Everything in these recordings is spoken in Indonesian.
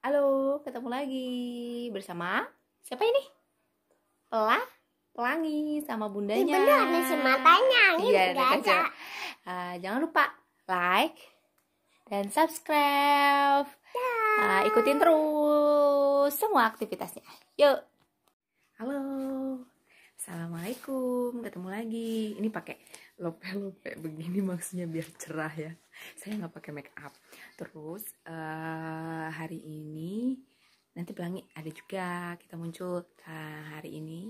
Halo, ketemu lagi bersama siapa ini? Pelangi sama bundanya. Bener nih si matanya, ini Iya, ada. Jangan lupa like dan subscribe. Ikutin terus semua aktivitasnya. Yuk. Halo, assalamualaikum, ketemu lagi. Ini pakai lope-lope begini maksudnya biar cerah ya. Saya nggak pakai make up. Terus hari ini nanti Pelangi ada juga kita muncul. Nah, hari ini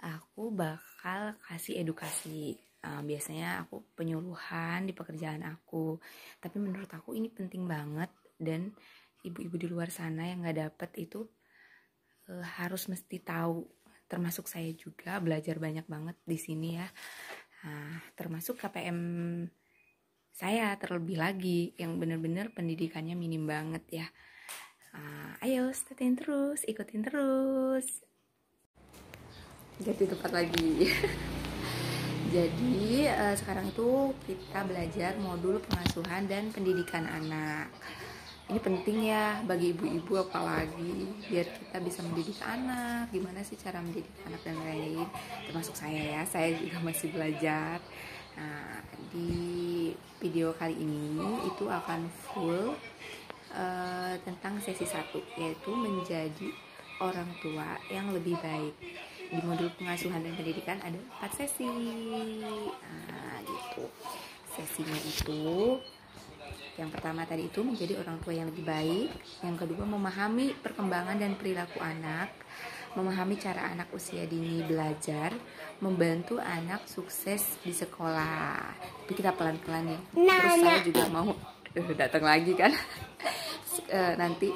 aku bakal kasih edukasi. Biasanya aku penyuluhan di pekerjaan aku, tapi menurut aku ini penting banget dan ibu-ibu di luar sana yang nggak dapet itu harus mesti tahu. Termasuk saya juga belajar banyak banget di sini ya. Termasuk KPM saya terlebih lagi yang bener-bener pendidikannya minim banget ya. Ayo stay terus, ikutin terus. Jadi tempat lagi. Jadi sekarang itu kita belajar modul pengasuhan dan pendidikan anak. Ini penting ya bagi ibu-ibu apalagi biar kita bisa mendidik anak. Gimana sih cara mendidik anak dan lain-lain. Termasuk saya ya, saya juga masih belajar. Nah, di video kali ini itu akan full tentang sesi 1, yaitu menjadi orang tua yang lebih baik. Di modul pengasuhan dan pendidikan ada 4 sesi. Gitu. Sesinya itu yang pertama tadi itu menjadi orang tua yang lebih baik. Yang kedua memahami perkembangan dan perilaku anak, memahami cara anak usia dini belajar, membantu anak sukses di sekolah. Tapi kita pelan-pelan ya. Terus saya juga mau datang lagi kan. Nanti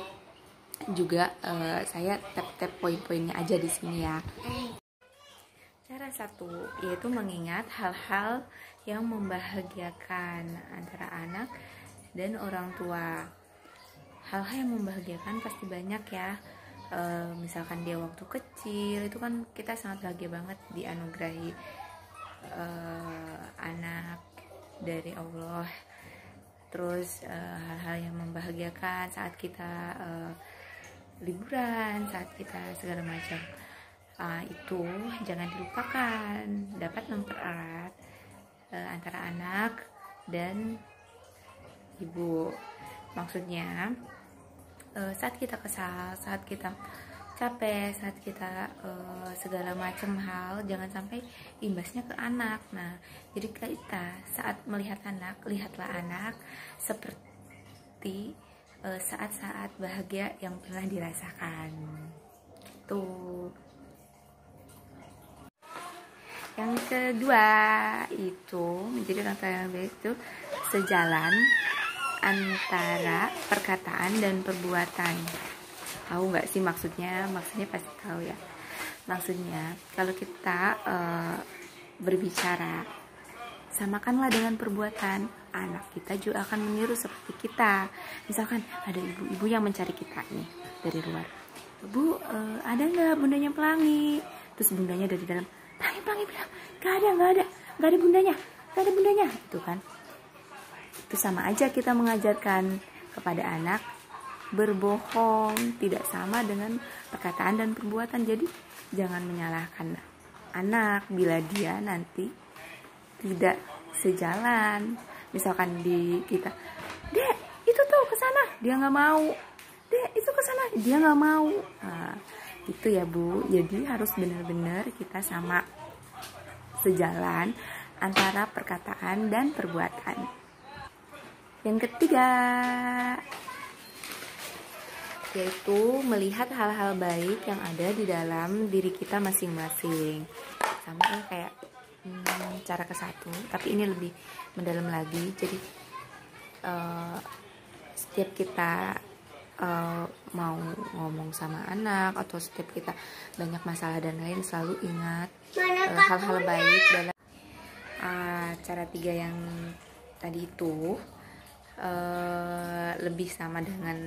juga saya tap-tap poin-poinnya aja di sini ya. Cara 1 yaitu mengingat hal-hal yang membahagiakan antara anak dan orang tua. Hal-hal yang membahagiakan pasti banyak ya. Misalkan dia waktu kecil itu kan kita sangat bahagia banget dianugerahi anak dari Allah. Terus hal-hal yang membahagiakan saat kita liburan, saat kita segala macam, itu jangan dilupakan, dapat mempererat antara anak dan ibu. Maksudnya saat kita kesal, saat kita capek, saat kita segala macam hal, jangan sampai imbasnya ke anak. Nah, jadi kita saat melihat anak, lihatlah anak seperti saat-saat bahagia yang pernah dirasakan. Tuh. Yang kedua itu menjadi orang tua yang baik itu sejalan antara perkataan dan perbuatan. Tahu nggak sih maksudnya? Maksudnya pasti tahu ya. Maksudnya kalau kita berbicara, samakanlah dengan perbuatan. Anak kita juga akan meniru seperti kita. Misalkan ada ibu-ibu yang mencari kita nih dari luar. Bu, ada nggak bundanya Pelangi? Terus bundanya dari dalam, Pelangi bilang, nggak ada bundanya, itu kan. Itu sama aja kita mengajarkan kepada anak berbohong, tidak sama dengan perkataan dan perbuatan. Jadi jangan menyalahkan anak bila dia nanti tidak sejalan. Misalkan di kita, Dek itu tuh kesana, dia nggak mau. Dek itu kesana, dia nggak mau. Itu ya Bu. Jadi harus benar-benar kita sama sejalan antara perkataan dan perbuatan. Yang ketiga yaitu melihat hal-hal baik yang ada di dalam diri kita masing-masing. Sama kayak cara ke-1, tapi ini lebih mendalam lagi. Jadi setiap kita mau ngomong sama anak atau setiap kita banyak masalah dan lain, selalu ingat hal-hal baik dalam cara 3 yang tadi itu lebih sama dengan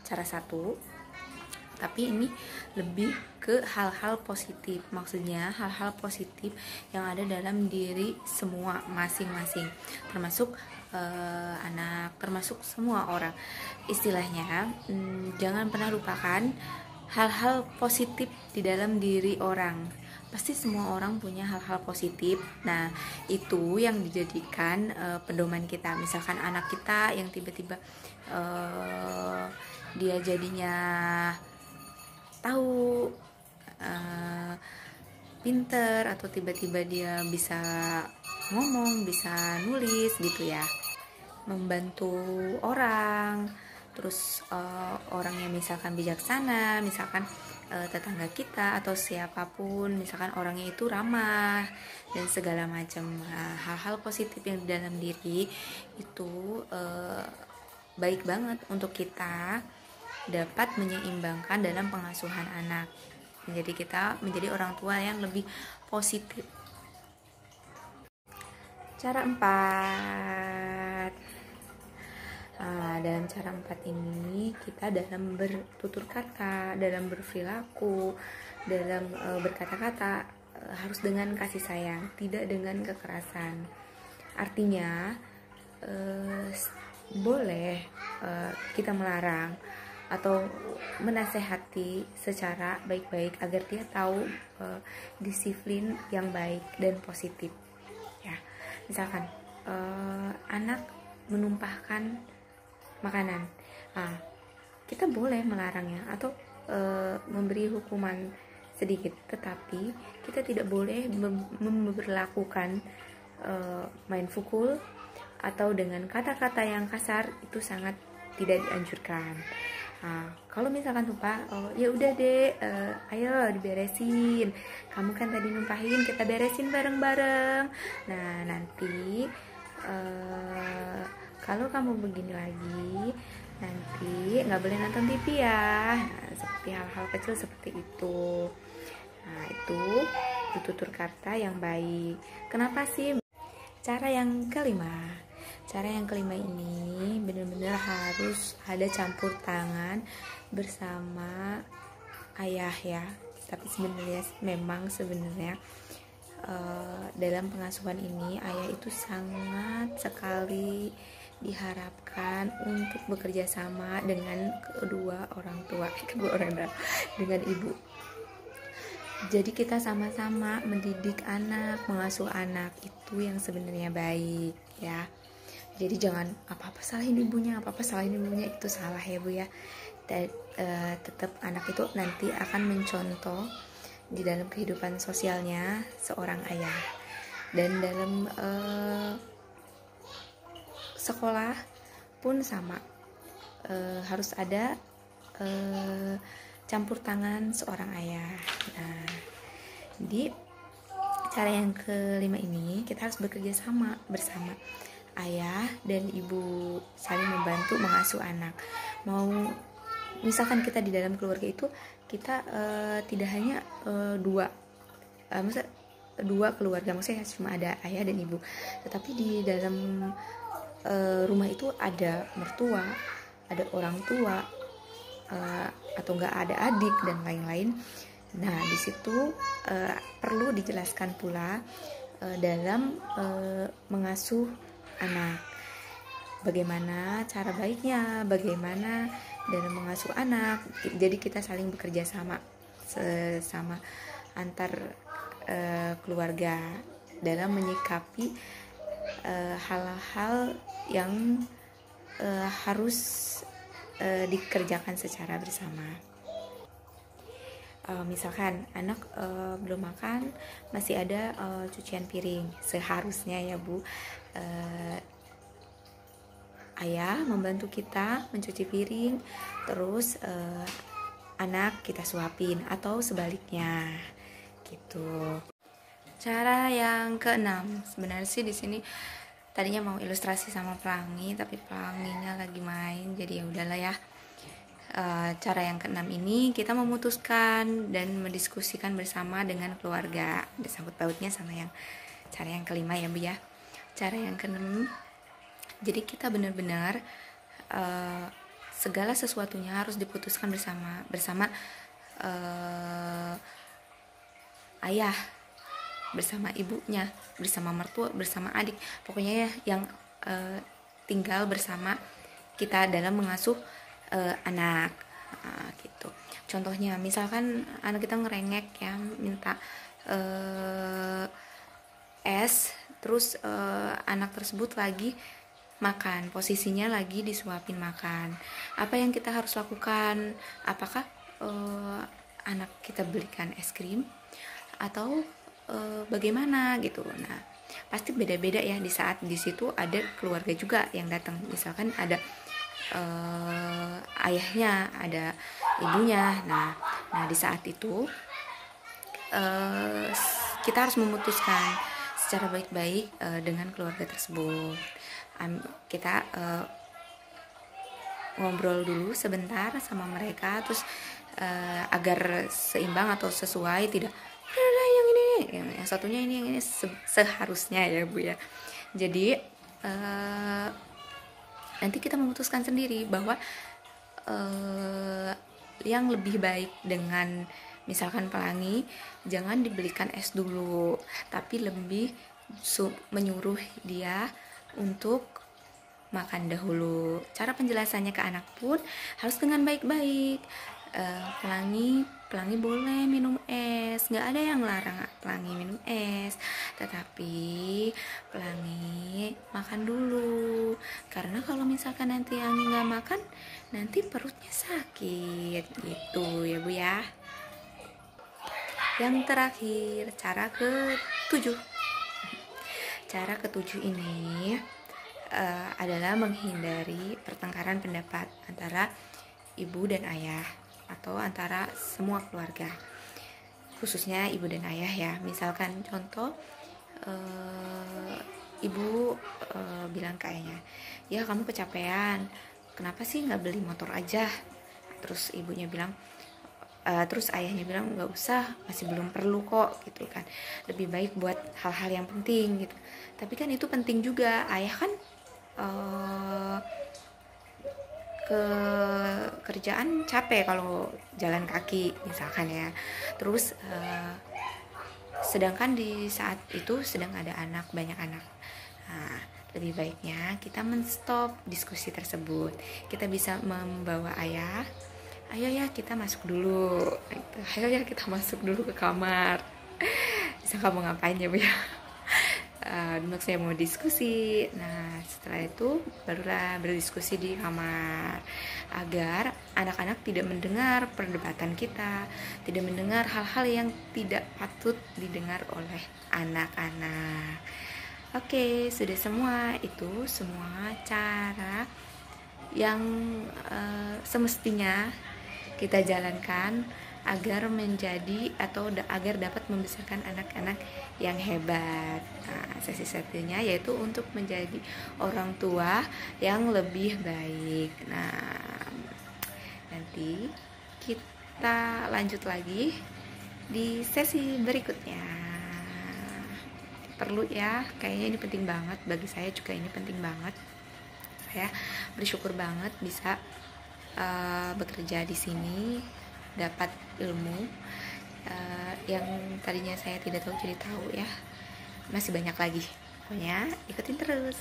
cara 1, tapi ini lebih ke hal-hal positif. Maksudnya hal-hal positif yang ada dalam diri semua masing-masing, termasuk anak, termasuk semua orang. Istilahnya, jangan pernah lupakan hal-hal positif di dalam diri orang. Pasti semua orang punya hal-hal positif. Nah, itu yang dijadikan pedoman kita. Misalkan anak kita yang tiba-tiba dia jadinya tahu, pinter, atau tiba-tiba dia bisa ngomong, bisa nulis gitu ya, membantu orang, terus orang yang misalkan bijaksana, misalkan tetangga kita atau siapapun, misalkan orangnya itu ramah dan segala macam. Hal-hal positif yang di dalam diri itu baik banget untuk kita dapat menyeimbangkan dalam pengasuhan anak. Jadi kita menjadi orang tua yang lebih positif. Cara 4. Dalam cara 4 ini kita dalam bertutur kata, dalam berperilaku, dalam berkata-kata harus dengan kasih sayang, tidak dengan kekerasan. Artinya boleh kita melarang atau menasehati secara baik-baik agar dia tahu disiplin yang baik dan positif. Ya, misalkan anak menumpahkan makanan, kita boleh melarangnya atau memberi hukuman sedikit, tetapi kita tidak boleh memperlakukan main pukul atau dengan kata-kata yang kasar. Itu sangat tidak dianjurkan. Kalau misalkan tumpah, ya udah deh, ayo diberesin. Kamu kan tadi numpahin, kita beresin bareng-bareng. Nah, nanti kalau kamu begini lagi, nanti nggak boleh nonton TV ya. Nah, seperti hal-hal kecil seperti itu. Nah, itu tutur kata yang baik. Kenapa sih? Cara yang kelima ini benar-benar harus ada campur tangan bersama ayah ya. Tapi sebenarnya dalam pengasuhan ini ayah itu sangat sekali diharapkan untuk bekerja sama dengan kedua orang tua, dengan ibu. Jadi kita sama-sama mendidik anak, mengasuh anak, itu yang sebenarnya baik ya. Jadi jangan apa-apa salahin ibunya, itu salah ya Bu ya. Tetap anak itu nanti akan mencontoh di dalam kehidupan sosialnya seorang ayah. Dan dalam sekolah pun sama, harus ada campur tangan seorang ayah. Nah, di cara yang kelima ini kita harus bekerja sama bersama ayah dan ibu, saling membantu mengasuh anak. Misalkan kita di dalam keluarga itu kita tidak hanya dua keluarga, maksudnya cuma ada ayah dan ibu, tetapi di dalam rumah itu ada mertua, ada orang tua, atau enggak ada adik dan lain-lain. Nah, di situ perlu dijelaskan pula dalam mengasuh anak, bagaimana cara baiknya, bagaimana dalam mengasuh anak. Jadi kita saling bekerja sama antar keluarga dalam menyikapi hal-hal yang harus dikerjakan secara bersama. Misalkan anak belum makan, masih ada cucian piring, seharusnya ya Bu, ayah membantu kita mencuci piring, terus anak kita suapin, atau sebaliknya gitu. Cara yang keenam, sebenarnya sih di sini tadinya mau ilustrasi sama pelangi, tapi pelanginya lagi main, jadi ya udahlah ya. Cara yang keenam ini kita memutuskan dan mendiskusikan bersama dengan keluarga. Ada sangkut pautnya sama yang cara yang kelima ya Bu ya. Cara yang keenam, jadi kita benar-benar segala sesuatunya harus diputuskan bersama ayah, bersama ibunya, bersama mertua, bersama adik. Pokoknya ya yang tinggal bersama kita dalam mengasuh anak. Gitu. Contohnya misalkan anak kita ngerengek ya, minta es, terus anak tersebut lagi makan, posisinya lagi disuapin makan. Apa yang kita harus lakukan? Apakah anak kita belikan es krim atau bagaimana gitu? Nah, pasti beda-beda ya. Di saat di situ ada keluarga juga yang datang. Misalkan ada ayahnya, ada ibunya. Nah di saat itu kita harus memutuskan secara baik-baik dengan keluarga tersebut. Kita ngobrol dulu sebentar sama mereka, terus agar seimbang atau sesuai, tidak yang ini, yang satunya ini, yang ini seharusnya ya Bu ya. Jadi nanti kita memutuskan sendiri bahwa yang lebih baik dengan misalkan pelangi, jangan dibelikan es dulu, tapi lebih menyuruh dia untuk makan dahulu. Cara penjelasannya ke anak pun harus dengan baik-baik. Pelangi boleh minum es, nggak ada yang larang pelangi minum es, tetapi pelangi makan dulu, karena kalau misalkan nanti Anggi nggak makan, nanti perutnya sakit gitu ya Bu ya. Yang terakhir, cara ketujuh ini adalah menghindari pertengkaran pendapat antara ibu dan ayah atau antara semua keluarga, khususnya ibu dan ayah ya. Misalkan contoh, ibu bilang ke ayahnya, ya kamu kecapean, kenapa sih nggak beli motor aja? Terus ibunya bilang, terus ayahnya bilang nggak usah, masih belum perlu kok gitu kan, lebih baik buat hal-hal yang penting gitu. Tapi kan itu penting juga, ayah kan ke kerjaan capek kalau jalan kaki misalkan ya. Terus sedangkan di saat itu sedang ada banyak anak. Nah, lebih baiknya kita menstop diskusi tersebut. Kita bisa membawa ayah, ayo ya kita masuk dulu, ayo ya kita masuk dulu ke kamar. Bisa kamu ngapain ya Bu ya? Maksudnya mau diskusi. Nah setelah itu barulah berdiskusi di kamar, agar anak-anak tidak mendengar perdebatan kita, tidak mendengar hal-hal yang tidak patut didengar oleh anak-anak. Oke, sudah semua. Itu semua cara yang semestinya kita jalankan agar menjadi atau agar dapat membesarkan anak-anak yang hebat. Nah, sesi satunya yaitu untuk menjadi orang tua yang lebih baik. Nah, nanti kita lanjut lagi di sesi berikutnya. Perlu ya, kayaknya ini penting banget bagi saya juga, ini penting banget. Saya bersyukur banget bisa bekerja di sini, dapat ilmu yang tadinya saya tidak tahu jadi tahu ya. Masih banyak lagi, pokoknya ikutin terus.